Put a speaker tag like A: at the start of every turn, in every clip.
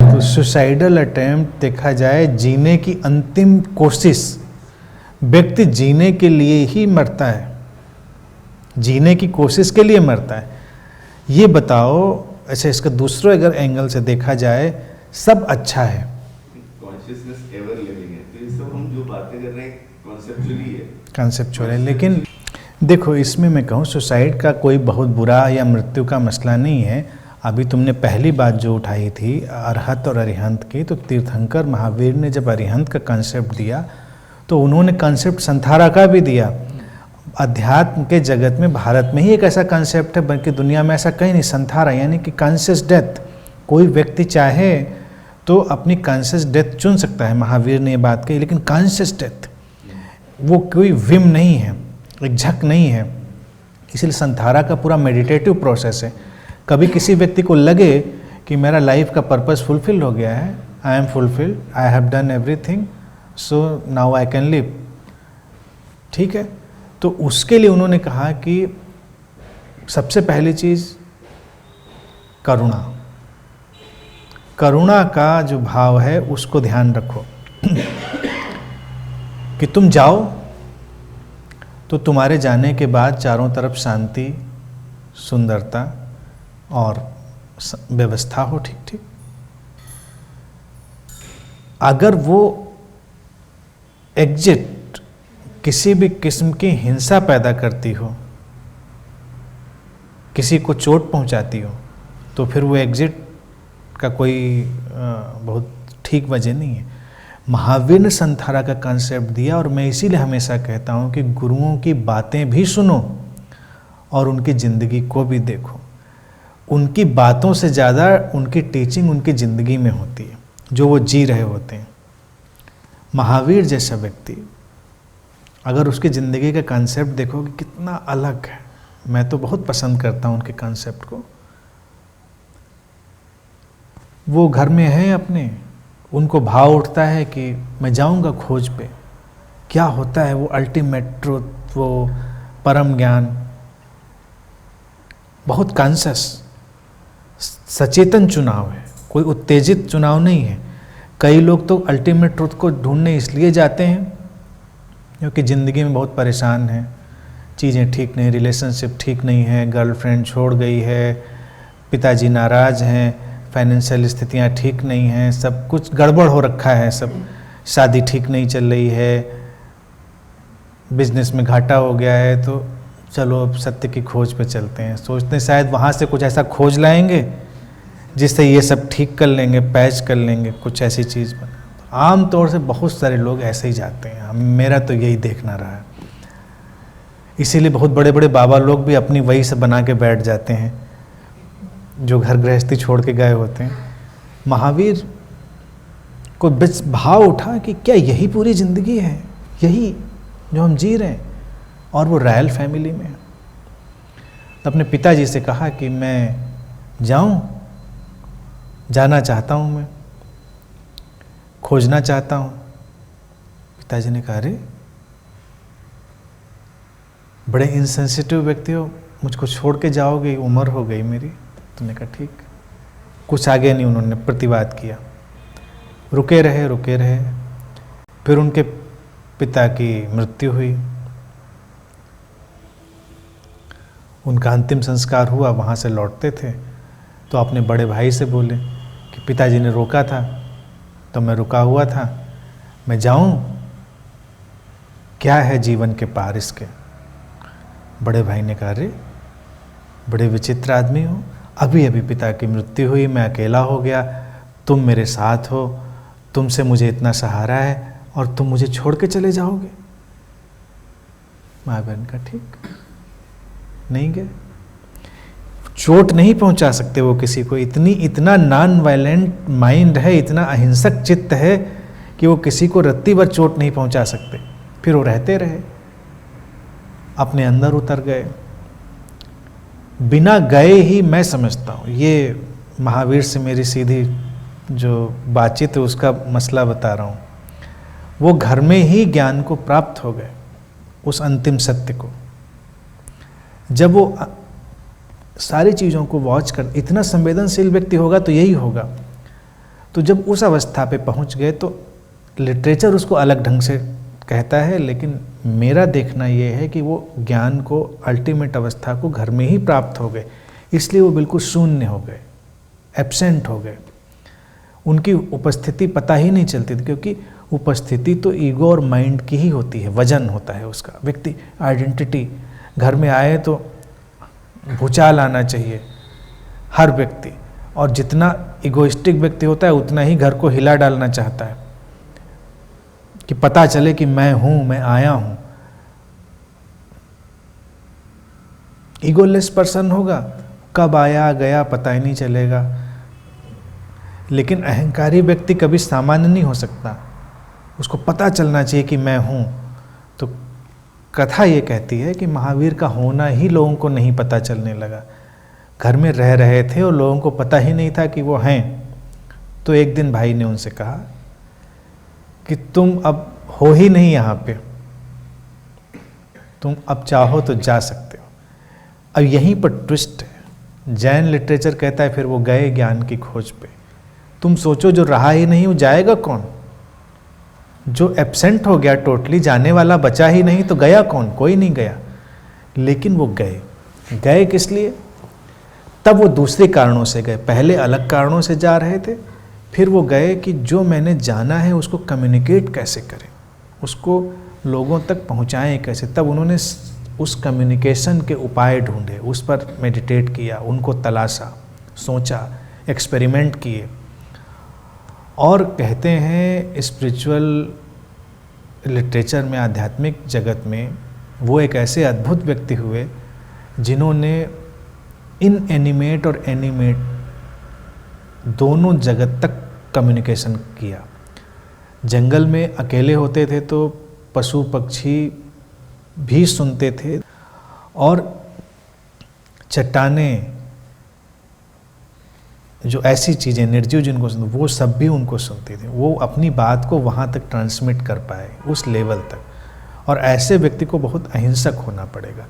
A: तो suicidal attempt देखा जाए जीने की अंतिम कोशिश, व्यक्ति जीने के लिए ही मरता है, जीने की कोशिश के लिए मरता है। ये बताओ, अच्छा इसका दूसरा अगर एंगल से देखा जाए, सब अच्छा है,
B: कॉन्शियसनेस एवर लिविंग है, तो ये सब हम जो बातें कर रहे हैं कॉन्सेप्चुअली है,
A: कंसेप्चुअल है। लेकिन देखो इसमें मैं कहूँ सुसाइड का कोई बहुत बुरा या मृत्यु का मसला नहीं है। अभी तुमने पहली बात जो उठाई थी अरहत और अरिहंत की, तो तीर्थंकर महावीर ने जब अरिहंत का कंसेप्ट दिया तो उन्होंने कंसेप्ट संथारा का भी दिया। अध्यात्म के जगत में भारत में ही एक ऐसा कंसेप्ट है, बल्कि दुनिया में ऐसा कहीं नहीं, संथारा यानी कि कॉन्शियस डेथ। कोई व्यक्ति चाहे तो अपनी कॉन्शियस डेथ चुन सकता है, महावीर ने ये बात कही। लेकिन कॉन्शियस डेथ वो कोई विम नहीं है, एक झक नहीं है। इसलिए संथारा का पूरा मेडिटेटिव प्रोसेस है। कभी किसी व्यक्ति को लगे कि मेरा लाइफ का पर्पस फुलफिल हो गया है, I am fulfilled, I have done everything, so now I can live, ठीक है, तो उसके लिए उन्होंने कहा कि सबसे पहली चीज़ करुणा, करुणा का जो भाव है उसको ध्यान रखो कि तुम जाओ तो तुम्हारे जाने के बाद चारों तरफ शांति, सुंदरता और व्यवस्था हो ठीक ठीक। अगर वो एग्जिट किसी भी किस्म की हिंसा पैदा करती हो, किसी को चोट पहुंचाती हो, तो फिर वो एग्जिट का कोई बहुत ठीक वजह नहीं है। महावीर ने संथारा का कंसेप्ट दिया, और मैं इसीलिए हमेशा कहता हूँ कि गुरुओं की बातें भी सुनो और उनकी ज़िंदगी को भी देखो। उनकी बातों से ज़्यादा उनकी टीचिंग उनकी ज़िंदगी में होती है, जो वो जी रहे होते हैं। महावीर जैसा व्यक्ति अगर उसकी ज़िंदगी का कंसेप्ट देखोगे कितना अलग है, मैं तो बहुत पसंद करता हूँ उनके कंसेप्ट को। वो घर में है अपने, उनको भाव उठता है कि मैं जाऊंगा खोज पे, क्या होता है वो अल्टीमेट ट्रूथ, वो परम ज्ञान। बहुत कॉन्शियस सचेतन चुनाव है, कोई उत्तेजित चुनाव नहीं है। कई लोग तो अल्टीमेट ट्रूथ को ढूंढने इसलिए जाते हैं क्योंकि ज़िंदगी में बहुत परेशान हैं, चीज़ें ठीक नहीं, रिलेशनशिप ठीक नहीं है, गर्लफ्रेंड छोड़ गई है, पिताजी नाराज़ हैं, फाइनेंशियल स्थितियाँ ठीक नहीं हैं, सब कुछ गड़बड़ हो रखा है, सब शादी ठीक नहीं चल रही है, बिजनेस में घाटा हो गया है, तो चलो अब सत्य की खोज पे चलते हैं। सोचते हैं शायद वहाँ से कुछ ऐसा खोज लाएंगे जिससे ये सब ठीक कर लेंगे, पैच कर लेंगे, कुछ ऐसी चीज़ बना। आम तौर से बहुत सारे लोग ऐसे ही जाते हैं, मेरा तो यही देखना रहा है। इसीलिए बहुत बड़े बड़े बाबा लोग भी अपनी वही से बना के बैठ जाते हैं, जो घर गृहस्थी छोड़ के गए होते हैं। महावीर को बस भाव उठा कि क्या यही पूरी ज़िंदगी है, यही जो हम जी रहे हैं, और वो रॉयल फैमिली में। तो अपने पिताजी से कहा कि मैं जाऊं, जाना चाहता हूं, मैं खोजना चाहता हूं। पिताजी ने कहा, अरे बड़े इनसेंसिटिव व्यक्ति हो, मुझको छोड़ के जाओगे, उम्र हो गई मेरी। तुमने कहा ठीक। कुछ आगे नहीं उन्होंने प्रतिवाद किया, रुके रहे। फिर उनके पिता की मृत्यु हुई, उनका अंतिम संस्कार हुआ। वहाँ से लौटते थे तो अपने बड़े भाई से बोले कि पिताजी ने रोका था तो मैं रुका हुआ था, मैं जाऊं, क्या है जीवन के पार इसके। बड़े भाई ने कहा, अरे बड़े विचित्र आदमी हो, अभी अभी पिता की मृत्यु हुई, मैं अकेला हो गया, तुम मेरे साथ हो, तुमसे मुझे इतना सहारा है और तुम मुझे छोड़ के चले जाओगे। माँ बहन का ठीक नहीं गए, चोट नहीं पहुंचा सकते वो किसी को। इतना नॉन वायलेंट माइंड है, इतना अहिंसक चित्त है कि वो किसी को रत्ती भर चोट नहीं पहुंचा सकते। फिर वो रहते रहे, अपने अंदर उतर गए, बिना गए ही। मैं समझता हूँ ये महावीर से मेरी सीधी जो बातचीत है उसका मसला बता रहा हूँ। वो घर में ही ज्ञान को प्राप्त हो गए, उस अंतिम सत्य को। जब वो सारी चीज़ों को वॉच कर, इतना संवेदनशील व्यक्ति होगा तो यही होगा। तो जब उस अवस्था पे पहुंच गए तो लिटरेचर उसको अलग ढंग से कहता है, लेकिन मेरा देखना ये है कि वो ज्ञान को अल्टीमेट अवस्था को घर में ही प्राप्त हो गए, इसलिए वो बिल्कुल शून्य हो गए, एब्सेंट हो गए। उनकी उपस्थिति पता ही नहीं चलती थी, क्योंकि उपस्थिति तो ईगो और माइंड की ही होती है, वजन होता है उसका। व्यक्ति आइडेंटिटी, घर में आए तो भूचाल आना चाहिए हर व्यक्ति, और जितना इगोइस्टिक व्यक्ति होता है उतना ही घर को हिला डालना चाहता है कि पता चले कि मैं हूं, मैं आया हूं। ईगोलेस पर्सन होगा, कब आया गया पता ही नहीं चलेगा। लेकिन अहंकारी व्यक्ति कभी सामान्य नहीं हो सकता, उसको पता चलना चाहिए कि मैं हूं। तो कथा ये कहती है कि महावीर का होना ही लोगों को नहीं पता चलने लगा। घर में रह रहे थे और लोगों को पता ही नहीं था कि वो हैं। तो एक दिन भाई ने उनसे कहा कि तुम अब हो ही नहीं यहाँ पे, तुम अब चाहो तो जा सकते हो। अब यहीं पर ट्विस्ट है। जैन लिटरेचर कहता है फिर वो गए ज्ञान की खोज पे। तुम सोचो जो रहा ही नहीं वो जाएगा कौन? जो एब्सेंट हो गया टोटली, जाने वाला बचा ही नहीं, तो गया कौन? कोई नहीं गया। लेकिन वो गए। गए किस लिए? तब वो दूसरे कारणों से गए। पहले अलग कारणों से जा रहे थे, फिर वो गए कि जो मैंने जाना है उसको कम्युनिकेट कैसे करें, उसको लोगों तक पहुंचाएं कैसे। तब उन्होंने उस कम्युनिकेशन के उपाय ढूंढे, उस पर मेडिटेट किया, उनको तलाशा, सोचा, एक्सपेरिमेंट किए। और कहते हैं स्पिरिचुअल लिटरेचर में, आध्यात्मिक जगत में वो एक ऐसे अद्भुत व्यक्ति हुए जिन्होंने इनएनिमेट और एनिमेट दोनों जगत तक कम्युनिकेशन किया। जंगल में अकेले होते थे तो पशु पक्षी भी सुनते थे, और चट्टानें, जो ऐसी चीज़ें निर्जीव जिनको सुनते, वो सब भी उनको सुनते थे। वो अपनी बात को वहाँ तक ट्रांसमिट कर पाए, उस लेवल तक। और ऐसे व्यक्ति को बहुत अहिंसक होना पड़ेगा।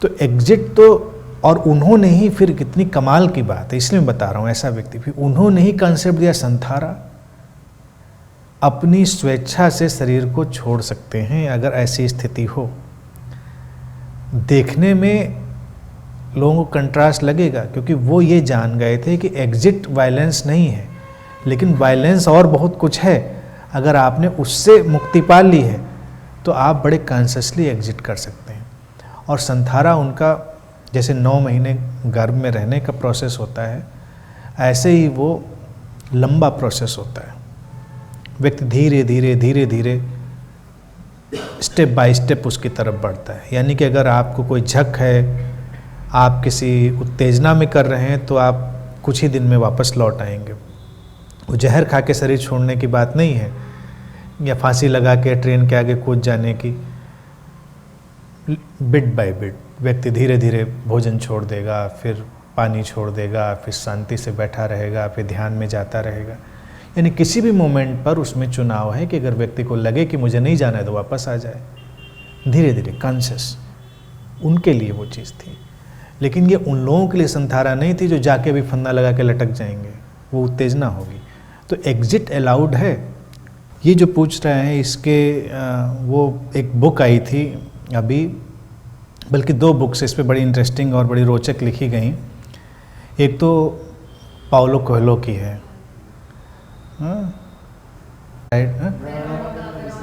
A: तो एग्जिट तो, और उन्होंने ही, फिर कितनी कमाल की बात है, इसलिए मैं बता रहा हूँ, ऐसा व्यक्ति फिर उन्होंने ही कंसेप्ट दिया संथारा। अपनी स्वेच्छा से शरीर को छोड़ सकते हैं अगर ऐसी स्थिति हो। देखने में लोगों को कंट्रास्ट लगेगा, क्योंकि वो ये जान गए थे कि एग्जिट वायलेंस नहीं है, लेकिन वायलेंस और बहुत कुछ है। अगर आपने उससे मुक्ति पा ली है तो आप बड़े कॉन्शियसली एग्जिट कर सकते हैं। और संथारा उनका, जैसे 9 महीने गर्भ में रहने का प्रोसेस होता है, ऐसे ही वो लंबा प्रोसेस होता है। व्यक्ति धीरे धीरे धीरे धीरे स्टेप बाय स्टेप उसकी तरफ बढ़ता है। यानी कि अगर आपको कोई झक है, आप किसी उत्तेजना में कर रहे हैं, तो आप कुछ ही दिन में वापस लौट आएंगे। वो जहर खा के शरीर छोड़ने की बात नहीं है, या फांसी लगा के ट्रेन के आगे कूद जाने की। बिट बाय बिट व्यक्ति धीरे धीरे भोजन छोड़ देगा, फिर पानी छोड़ देगा, फिर शांति से बैठा रहेगा, फिर ध्यान में जाता रहेगा। यानी किसी भी मोमेंट पर उसमें चुनाव है कि अगर व्यक्ति को लगे कि मुझे नहीं जाना है तो वापस आ जाए, धीरे धीरे कॉन्शियस। उनके लिए वो चीज़ थी। लेकिन ये उन लोगों के लिए संथारा नहीं थी जो जाके भी फंदा लगा के लटक जाएंगे, वो उत्तेजना होगी। तो एग्जिट अलाउड है। ये जो पूछ रहे हैं इसके वो एक बुक आई थी अभी, बल्कि 2 बुक्स इस पे बड़ी इंटरेस्टिंग और बड़ी रोचक लिखी गई। एक तो पाउलो कोएल्हो की है,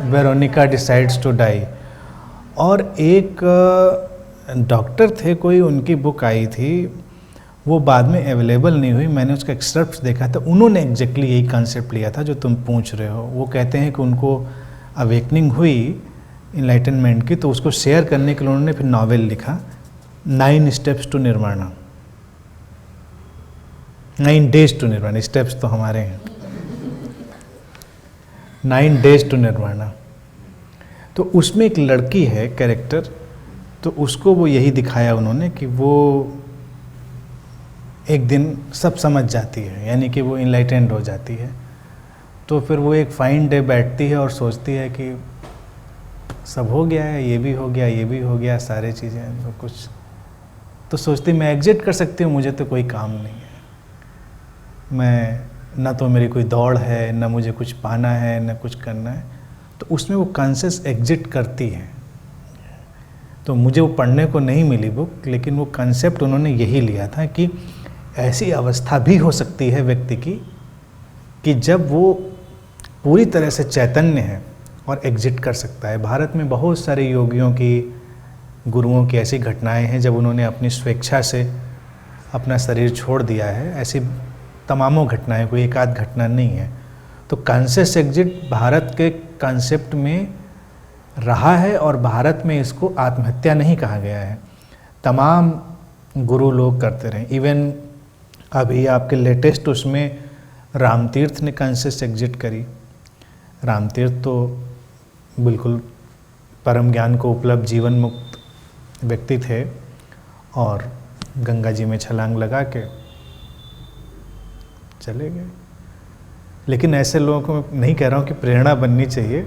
A: वेरोनिका डिसाइड्स टू डाई, और एक डॉक्टर थे कोई, उनकी बुक आई थी, वो बाद में अवेलेबल नहीं हुई। मैंने उसका एक्सट्रैक्ट देखा था। उन्होंने एग्जैक्टली यही कॉन्सेप्ट लिया था जो तुम पूछ रहे हो। वो कहते हैं कि उनको अवेकनिंग हुई इनलाइटनमेंट की, तो उसको शेयर करने के लिए उन्होंने फिर नॉवेल लिखा 9 steps to nirvana, 9 days to nirvana. Steps तो हमारे हैं, 9 डेज टू निर्वाणा। तो उसमें एक लड़की है कैरेक्टर, तो उसको वो यही दिखाया उन्होंने कि वो एक दिन सब समझ जाती है, यानी कि वो इनलाइटेंड हो जाती है। तो फिर वो एक फाइन डे बैठती है और सोचती है कि सब हो गया है, ये भी हो गया, ये भी हो गया, सारे चीज़ें तो कुछ, तो सोचती मैं एग्जिट कर सकती हूँ, मुझे तो कोई काम नहीं है, मैं ना तो मेरी कोई दौड़ है, ना मुझे कुछ पाना है, ना कुछ करना है, तो उसमें वो कॉन्शियस एग्जिट करती है। तो मुझे वो पढ़ने को नहीं मिली बुक, लेकिन वो कंसेप्ट उन्होंने यही लिया था कि ऐसी अवस्था भी हो सकती है व्यक्ति की कि जब वो पूरी तरह से चैतन्य है और एग्जिट कर सकता है। भारत में बहुत सारे योगियों की, गुरुओं की ऐसी घटनाएं हैं जब उन्होंने अपनी स्वेच्छा से अपना शरीर छोड़ दिया है। ऐसी तमामों घटनाएं, कोई एक आध घटना नहीं है। तो कॉन्शियस एग्जिट भारत के कॉन्सेप्ट में रहा है और भारत में इसको आत्महत्या नहीं कहा गया है। तमाम गुरु लोग करते रहे। इवन अभी आपके लेटेस्ट उसमें रामतीर्थ ने कॉन्शियस एग्जिट करी। रामतीर्थ तो बिल्कुल परम ज्ञान को उपलब्ध जीवन मुक्त व्यक्ति थे और गंगा जी में छलांग लगा के चले गए। लेकिन ऐसे लोगों को नहीं कह रहा हूँ कि प्रेरणा बननी चाहिए,